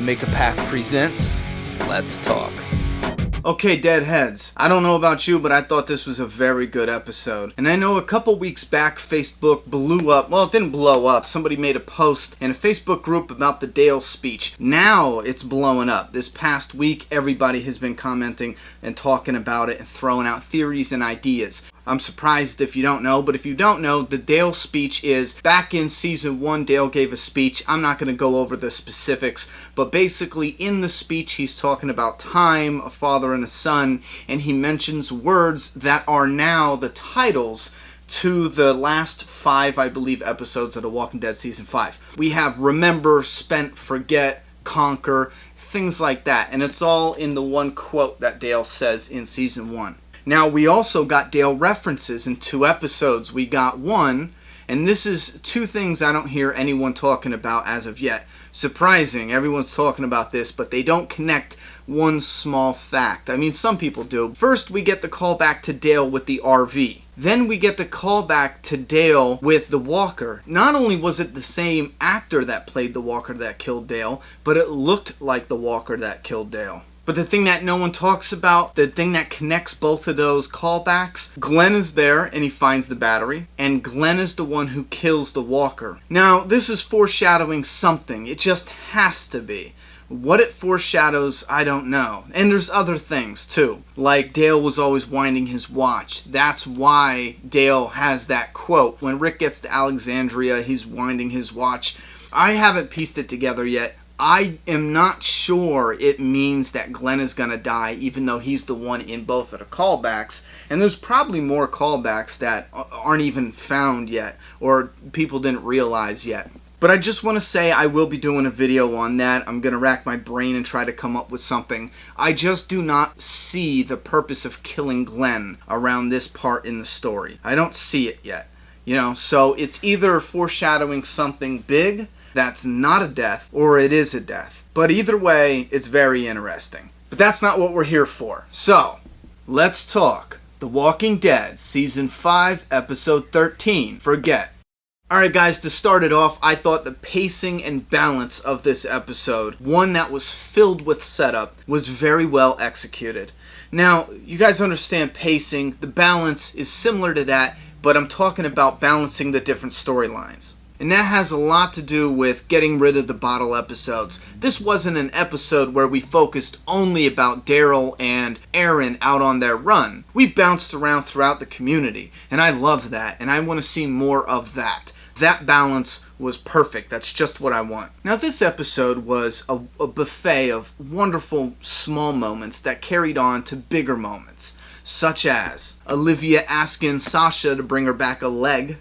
Make a Path presents Let's Talk. Okay, Deadheads, I don't know about you, but I thought this was a very good episode. And I know a couple weeks back, Facebook blew up. Well, it didn't blow up. Somebody made a post in a Facebook group about the Dale speech. Now it's blowing up. This past week, everybody has been commenting and talking about it and throwing out theories and ideas. I'm surprised if you don't know, but if you don't know, the Dale speech is back in season 1. Dale gave a speech. I'm not going to go over the specifics, but basically in the speech he's talking about time, a father and a son, and he mentions words that are now the titles to the last 5, I believe, episodes of The Walking Dead season 5. We have remember, spent, forget, conquer, things like that, and it's all in the one quote that Dale says in season 1. Now, we also got Dale references in 2 episodes. We got one, and this is 2 things I don't hear anyone talking about as of yet. Surprising, everyone's talking about this, but they don't connect one small fact. I mean, some people do. First, we get the callback to Dale with the RV. Then we get the callback to Dale with the walker. Not only was it the same actor that played the walker that killed Dale, but it looked like the walker that killed Dale. But the thing that no one talks about, the thing that connects both of those callbacks, Glenn is there and he finds the battery, and Glenn is the one who kills the walker. Now, this is foreshadowing something. It just has to be. What it foreshadows, I don't know. And there's other things, too. Like Dale was always winding his watch. That's why Dale has that quote. When Rick gets to Alexandria, he's winding his watch. I haven't pieced it together yet. I am not sure it means that Glenn is going to die, even though he's the one in both of the callbacks. And there's probably more callbacks that aren't even found yet, or people didn't realize yet. But I just want to say I will be doing a video on that. I'm going to rack my brain and try to come up with something. I just do not see the purpose of killing Glenn around this part in the story. I don't see it yet. So it's either foreshadowing something big that's not a death, or it is a death. But either way, it's very interesting. But that's not what we're here for. So, let's talk The Walking Dead, Season 5, Episode 13, Forget. Alright guys, to start it off, I thought the pacing and balance of this episode, one that was filled with setup, was very well executed. Now, you guys understand pacing, the balance is similar to that, but I'm talking about balancing the different storylines. And that has a lot to do with getting rid of the bottle episodes. This wasn't an episode where we focused only about Daryl and Aaron out on their run. We bounced around throughout the community, and I love that, and I want to see more of that. That balance was perfect. That's just what I want. Now, this episode was a buffet of wonderful small moments that carried on to bigger moments, such as Olivia asking Sasha to bring her back a leg.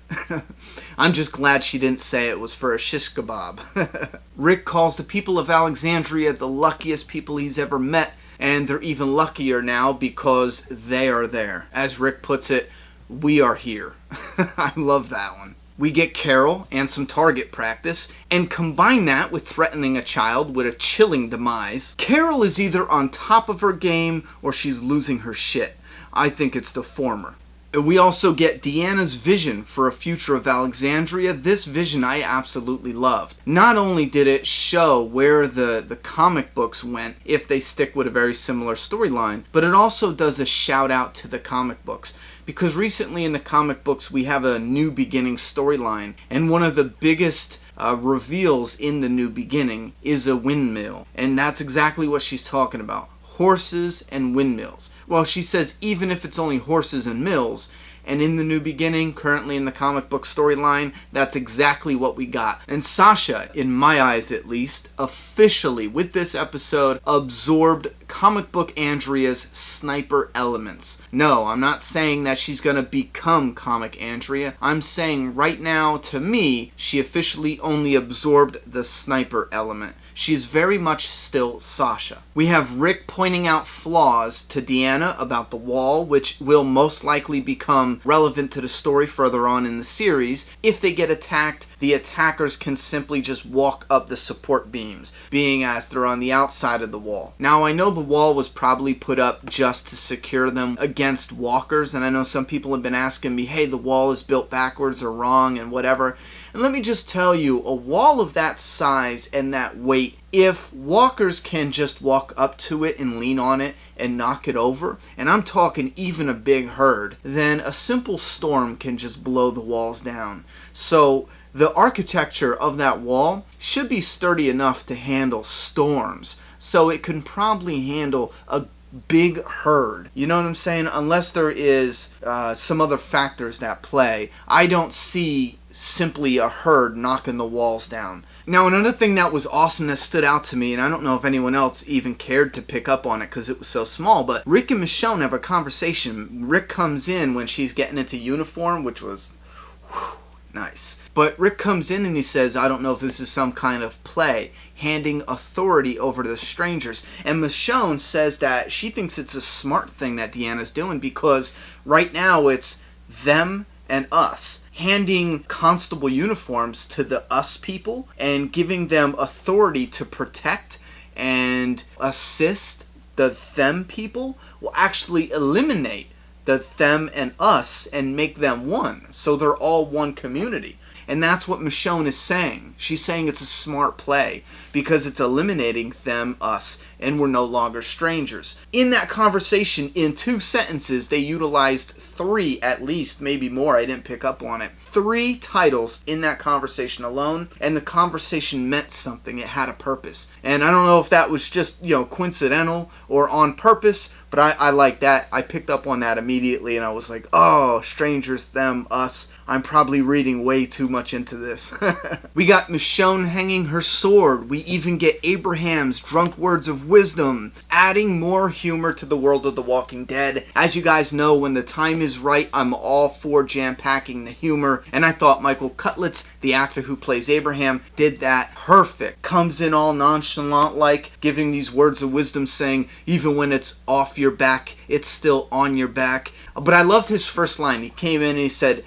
I'm just glad she didn't say it was for a shish kebab. Rick calls the people of Alexandria the luckiest people he's ever met, and they're even luckier now because they are there. As Rick puts it, we are here. I love that one. We get Carol and some target practice, and combine that with threatening a child with a chilling demise. Carol is either on top of her game or she's losing her shit. I think it's the former. And we also get Deanna's vision for a future of Alexandria. This vision I absolutely loved. Not only did it show where the comic books went if they stick with a very similar storyline, but it also does a shout out to the comic books. Because recently in the comic books we have a New Beginning storyline, and one of the biggest reveals in the New Beginning is a windmill. And that's exactly what she's talking about. Horses and windmills. Well, she says even if it's only horses and mills, and in the New Beginning, currently in the comic book storyline, that's exactly what we got. And Sasha, in my eyes at least, officially, with this episode, absorbed comic book Andrea's sniper elements. No, I'm not saying that she's gonna become comic Andrea. I'm saying right now, to me, she officially only absorbed the sniper element. She's very much still Sasha. We have Rick pointing out flaws to Deanna about the wall, which will most likely become relevant to the story further on in the series. If they get attacked, the attackers can simply just walk up the support beams, being as they're on the outside of the wall. Now, I know the wall was probably put up just to secure them against walkers, and I know some people have been asking me, hey, the wall is built backwards or wrong and whatever. And let me just tell you, a wall of that size and that weight, if walkers can just walk up to it and lean on it and knock it over, and I'm talking even a big herd, then a simple storm can just blow the walls down. So the architecture of that wall should be sturdy enough to handle storms. So it can probably handle a big herd. You know what I'm saying? Unless there is some other factors that play, I don't see simply a herd knocking the walls down. Now, another thing that was awesome that stood out to me, and I don't know if anyone else even cared to pick up on it because it was so small, but Rick and Michonne have a conversation. Rick comes in when she's getting into uniform, which was nice. But Rick comes in and he says, I don't know if this is some kind of play, handing authority over to the strangers. And Michonne says that she thinks it's a smart thing that Deanna's doing because right now it's them and us, handing constable uniforms to the us people and giving them authority to protect and assist the them people will actually eliminate the them and us and make them one. So they're all one community. And that's what Michonne is saying. She's saying it's a smart play because it's eliminating them, us, and we're no longer strangers. In that conversation, in 2 sentences, they utilized 3 at least, maybe more, I didn't pick up on it. 3 titles in that conversation alone, and the conversation meant something. It had a purpose. And I don't know if that was just, coincidental or on purpose, but I like that. I picked up on that immediately, and I was like, oh, strangers, them, us. I'm probably reading way too much into this. We got Michonne hanging her sword. We even get Abraham's drunk words of wisdom, adding more humor to the world of The Walking Dead. As you guys know, when the time is right, I'm all for jam-packing the humor, and I thought Michael Cutlitz, the actor who plays Abraham, did that perfect. Comes in all nonchalant-like, giving these words of wisdom, saying, even when it's off your back, it's still on your back. But I loved his first line. He came in and he said,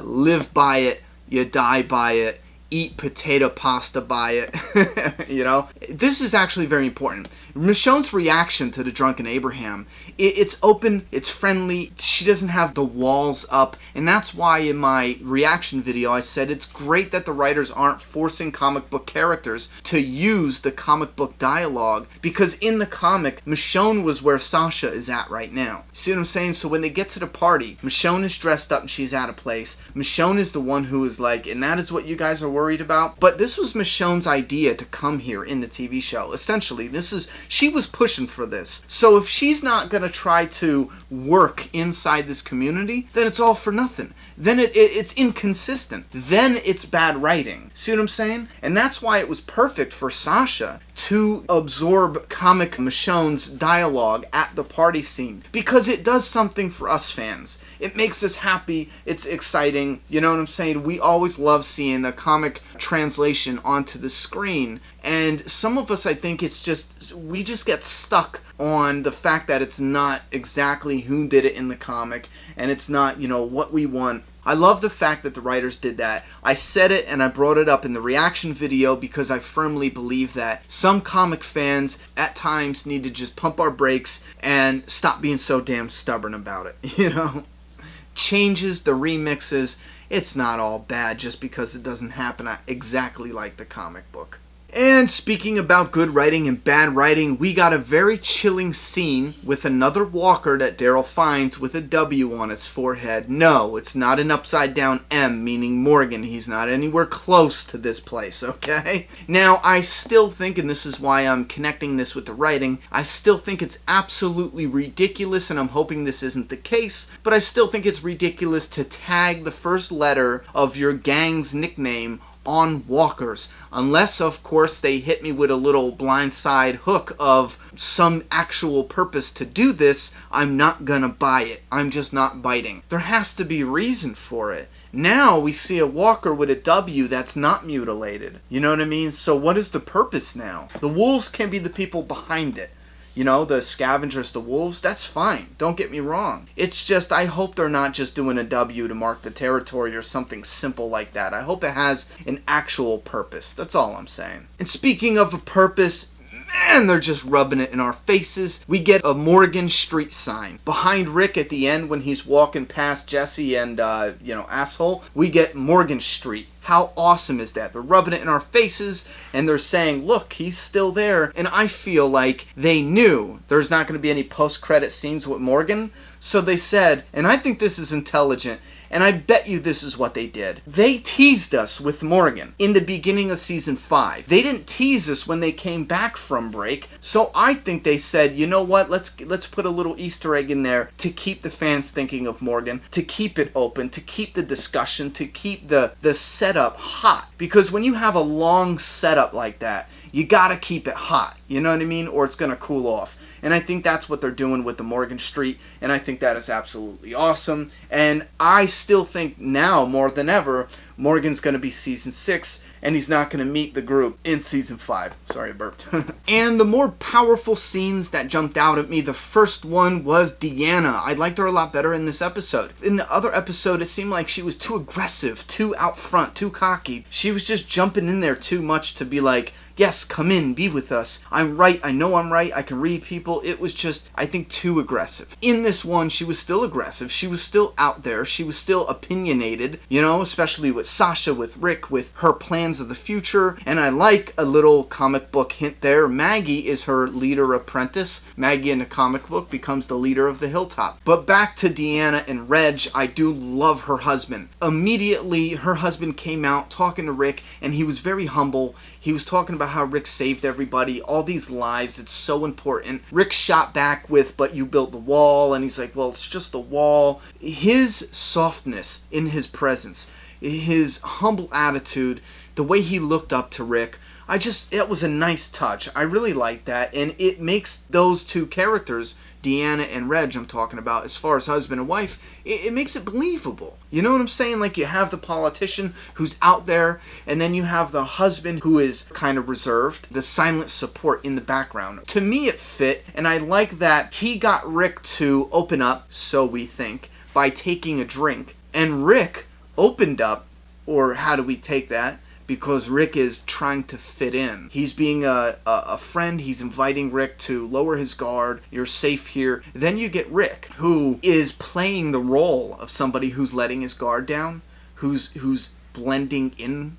live by it, you die by it, eat potato pasta by it. This is actually very important. Michonne's reaction to the drunken Abraham, it's open, it's friendly, she doesn't have the walls up, and that's why in my reaction video I said it's great that the writers aren't forcing comic book characters to use the comic book dialogue, because in the comic, Michonne was where Sasha is at right now. See what I'm saying? So when they get to the party, Michonne is dressed up and she's out of place. Michonne is the one who is like, and that is what you guys are worried about? But this was Michonne's idea to come here in the TV show. Essentially, she was pushing for this. So if she's not going to try to work inside this community, then it's all for nothing. Then it's inconsistent. Then it's bad writing. See what I'm saying? And that's why it was perfect for Sasha to absorb comic Michonne's dialogue at the party scene. Because it does something for us fans. It makes us happy. It's exciting. You know what I'm saying? We always love seeing a comic translation onto the screen. And some of us, I think we just get stuck on the fact that it's not exactly who did it in the comic. And it's not, what we want. I love the fact that the writers did that. I said it and I brought it up in the reaction video because I firmly believe that some comic fans at times need to just pump our brakes and stop being so damn stubborn about it, Changes, the remixes, it's not all bad just because it doesn't happen exactly like the comic book. And speaking about good writing and bad writing, we got a very chilling scene with another walker that Daryl finds with a W on his forehead. No, it's not an upside down M, meaning Morgan. He's not anywhere close to this place, okay? Now, I still think, and this is why I'm connecting this with the writing, I still think it's absolutely ridiculous, and I'm hoping this isn't the case, but I still think it's ridiculous to tag the first letter of your gang's nickname on walkers, unless of course they hit me with a little blindside hook of some actual purpose to do this. I'm not gonna buy it. I'm just not biting. There has to be a reason for it. Now we see a walker with a W that's not mutilated. You know what I mean? So what is the purpose now? The wolves can be the people behind it. The scavengers, the wolves, that's fine. Don't get me wrong. It's just, I hope they're not just doing a W to mark the territory or something simple like that. I hope it has an actual purpose. That's all I'm saying. And speaking of a purpose, and they're just rubbing it in our faces. We get a Morgan Street sign. Behind Rick at the end when he's walking past Jesse and, asshole, we get Morgan Street. How awesome is that? They're rubbing it in our faces and they're saying, look, he's still there. And I feel like they knew there's not going to be any post-credit scenes with Morgan. So they said, and I think this is intelligent, and I bet you this is what they did. They teased us with Morgan in the beginning of season 5. They didn't tease us when they came back from break. So I think they said, you know what, let's put a little Easter egg in there to keep the fans thinking of Morgan, to keep it open, to keep the discussion, to keep the setup hot. Because when you have a long setup like that, you gotta keep it hot. You know what I mean? Or it's gonna cool off. And I think that's what they're doing with the Morgan Street, and I think that is absolutely awesome. And I still think now, more than ever, Morgan's going to be season 6, and he's not going to meet the group in season 5. Sorry, I burped. And the more powerful scenes that jumped out at me, the first one was Deanna. I liked her a lot better in this episode. In the other episode, it seemed like she was too aggressive, too out front, too cocky. She was just jumping in there too much to be like, yes, come in, be with us. I'm right, I know I'm right, I can read people. It was just, I think, too aggressive. In this one, she was still aggressive. She was still out there. She was still opinionated, especially with Sasha, with Rick, with her plans of the future. And I like a little comic book hint there. Maggie is her leader apprentice. Maggie in the comic book becomes the leader of the Hilltop. But back to Deanna and Reg, I do love her husband. Immediately, her husband came out talking to Rick, and he was very humble. He was talking about how Rick saved everybody, all these lives, it's so important. Rick shot back with, but you built the wall, and he's like, well, it's just the wall. His softness in his presence, his humble attitude, the way he looked up to Rick, it was a nice touch. I really like that, and it makes those two characters, Deanna and Reg I'm talking about, as far as husband and wife, it makes it believable. You know what I'm saying? Like, you have the politician who's out there, and then you have the husband who is kind of reserved, the silent support in the background. To me, it fit, and I like that he got Rick to open up, so we think, by taking a drink. And Rick opened up, or how do we take that? Because Rick is trying to fit in. He's being a friend. He's inviting Rick to lower his guard. You're safe here. Then you get Rick, who is playing the role of somebody who's letting his guard down, who's blending in,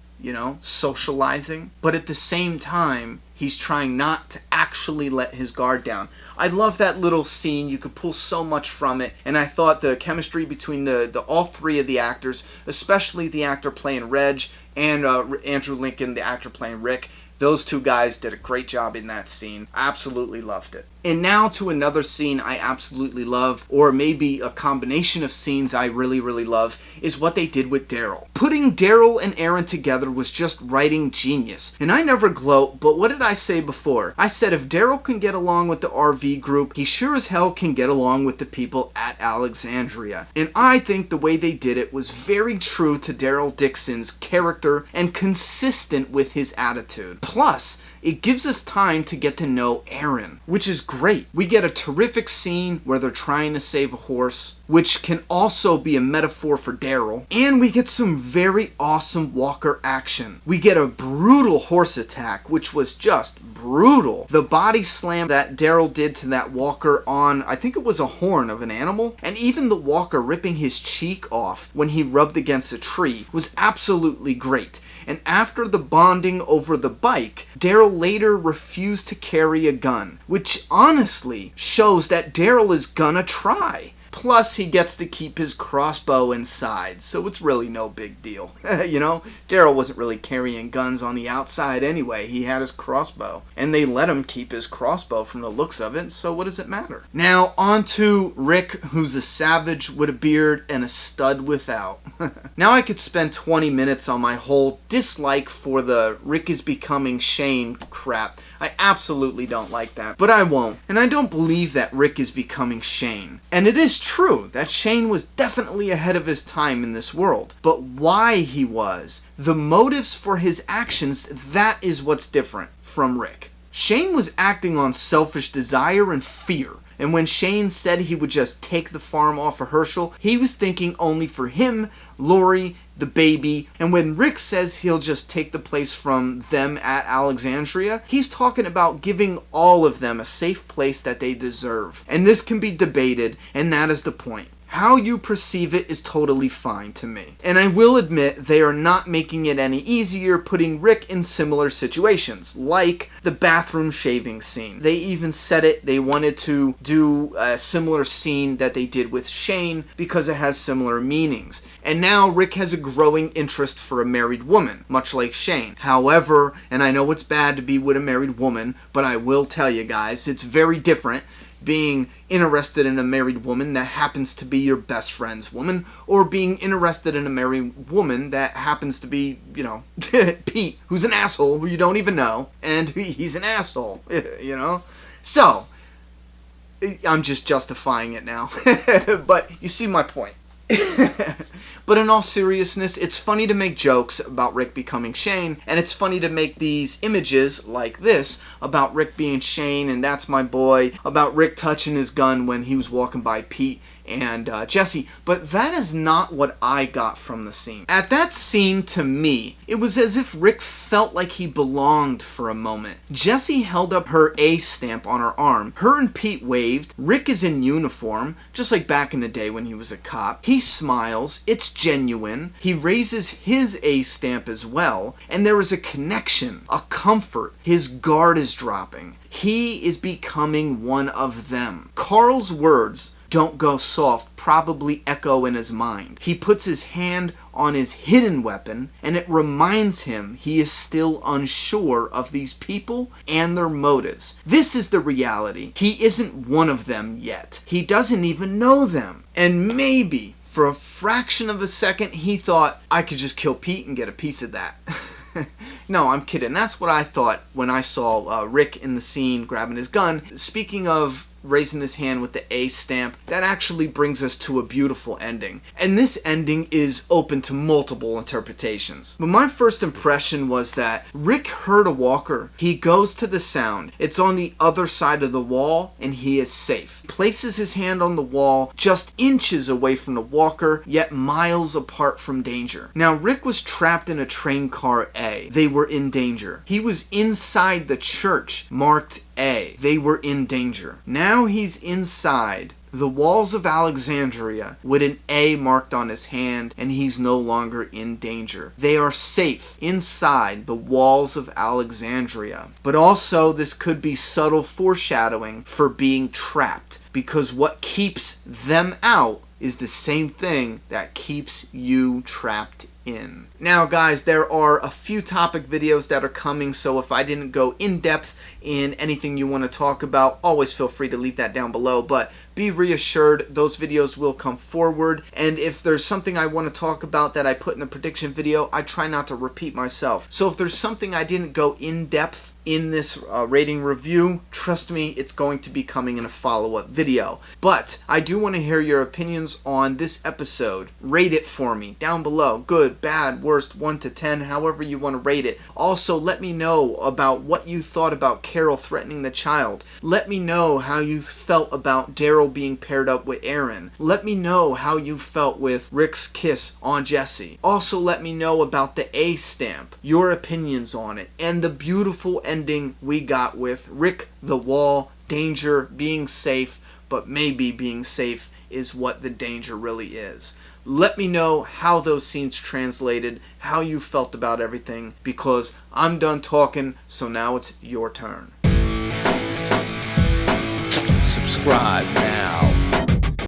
socializing. But at the same time, he's trying not to actually let his guard down. I love that little scene. You could pull so much from it. And I thought the chemistry between the all three of the actors, especially the actor playing Reg and Andrew Lincoln, the actor playing Rick, those two guys did a great job in that scene. I absolutely loved it. And now to another scene I absolutely love, or maybe a combination of scenes I really, really love, is what they did with Daryl. Putting Daryl and Aaron together was just writing genius. And I never gloat, but what did I say before? I said if Daryl can get along with the RV group, he sure as hell can get along with the people at Alexandria. And I think the way they did it was very true to Daryl Dixon's character and consistent with his attitude. Plus, it gives us time to get to know Aaron, which is great. We get a terrific scene where they're trying to save a horse, which can also be a metaphor for Daryl. And we get some very awesome Walker action. We get a brutal horse attack, which was just brutal. The body slam that Daryl did to that Walker on, I think it was a horn of an animal, and even the Walker ripping his cheek off when he rubbed against a tree was absolutely great. And after the bonding over the bike, Daryl later refused to carry a gun, which honestly shows that Daryl is gonna try. Plus, he gets to keep his crossbow inside, so it's really no big deal. Daryl wasn't really carrying guns on the outside anyway. He had his crossbow, and they let him keep his crossbow from the looks of it, so what does it matter? Now, on to Rick, who's a savage with a beard and a stud without. Now I could spend 20 minutes on my whole dislike for the Rick is becoming Shane crap. I absolutely don't like that, but I won't. And I don't believe that Rick is becoming Shane. And it is true that Shane was definitely ahead of his time in this world. But why he was, the motives for his actions, that is what's different from Rick. Shane was acting on selfish desire and fear. And when Shane said he would just take the farm off of Herschel, he was thinking only for him, Lori, the baby. And when Rick says he'll just take the place from them at Alexandria, he's talking about giving all of them a safe place that they deserve. And this can be debated, and that is the point. How you perceive it is totally fine to me. And I will admit they are not making it any easier putting Rick in similar situations, like the bathroom shaving scene. They even said it, they wanted to do a similar scene that they did with Shane because it has similar meanings. And now Rick has a growing interest for a married woman, much like Shane. However, and I know it's bad to be with a married woman, but I will tell you guys, it's very different being interested in a married woman that happens to be your best friend's woman, or being interested in a married woman that happens to be, you know, Pete, who's an asshole who you don't even know, and he's an asshole, you know? So, I'm just justifying it now, but you see my point. But in all seriousness, it's funny to make jokes about Rick becoming Shane, and it's funny to make these images like this about Rick being Shane and that's my boy, about Rick touching his gun when he was walking by Pete and Jesse, but that is not what I got from the scene. At that scene, to me, it was as if Rick felt like he belonged for a moment. Jesse held up her A stamp on her arm. Her and Pete waved. Rick is in uniform, just like back in the day when he was a cop. He smiles. It's genuine. He raises his A stamp as well, and there is a connection, a comfort. His guard is dropping. He is becoming one of them. Carl's words, "Don't go soft," probably echo in his mind. He puts his hand on his hidden weapon, and it reminds him he is still unsure of these people and their motives. This is the reality. He isn't one of them yet. He doesn't even know them. And maybe, for a fraction of a second, he thought, I could just kill Pete and get a piece of that. No, I'm kidding. That's what I thought when I saw Rick in the scene grabbing his gun. Speaking of raising his hand with the A stamp, that actually brings us to a beautiful ending. And this ending is open to multiple interpretations. But my first impression was that Rick heard a walker. He goes to the sound. It's on the other side of the wall, and he is safe. Places his hand on the wall, just inches away from the walker, yet miles apart from danger. Now, Rick was trapped in a train car A. They were in danger. He was inside the church marked A. They were in danger. Now he's inside the walls of Alexandria with an A marked on his hand, and he's no longer in danger. They are safe inside the walls of Alexandria. But also, this could be subtle foreshadowing for being trapped, because what keeps them out is the same thing that keeps you trapped in. Now guys, there are a few topic videos that are coming, so if I didn't go in depth in anything you want to talk about, always feel free to leave that down below, but be reassured those videos will come forward, and if there's something I want to talk about that I put in a prediction video, I try not to repeat myself. So if there's something I didn't go in depth in this rating review, trust me, it's going to be coming in a follow-up video. But I do want to hear your opinions on this episode. Rate it for me down below. Good, bad, worst, 1 to 10, however you want to rate it. Also, let me know about what you thought about Carol threatening the child. Let me know how you felt about Daryl being paired up with Aaron. Let me know how you felt with Rick's kiss on Jesse. Also, let me know about the A stamp, your opinions on it, and the beautiful ending we got with Rick the Wall, danger, being safe, but maybe being safe is what the danger really is. Let me know how those scenes translated, how you felt about everything, because I'm done talking, so now it's your turn. Subscribe now.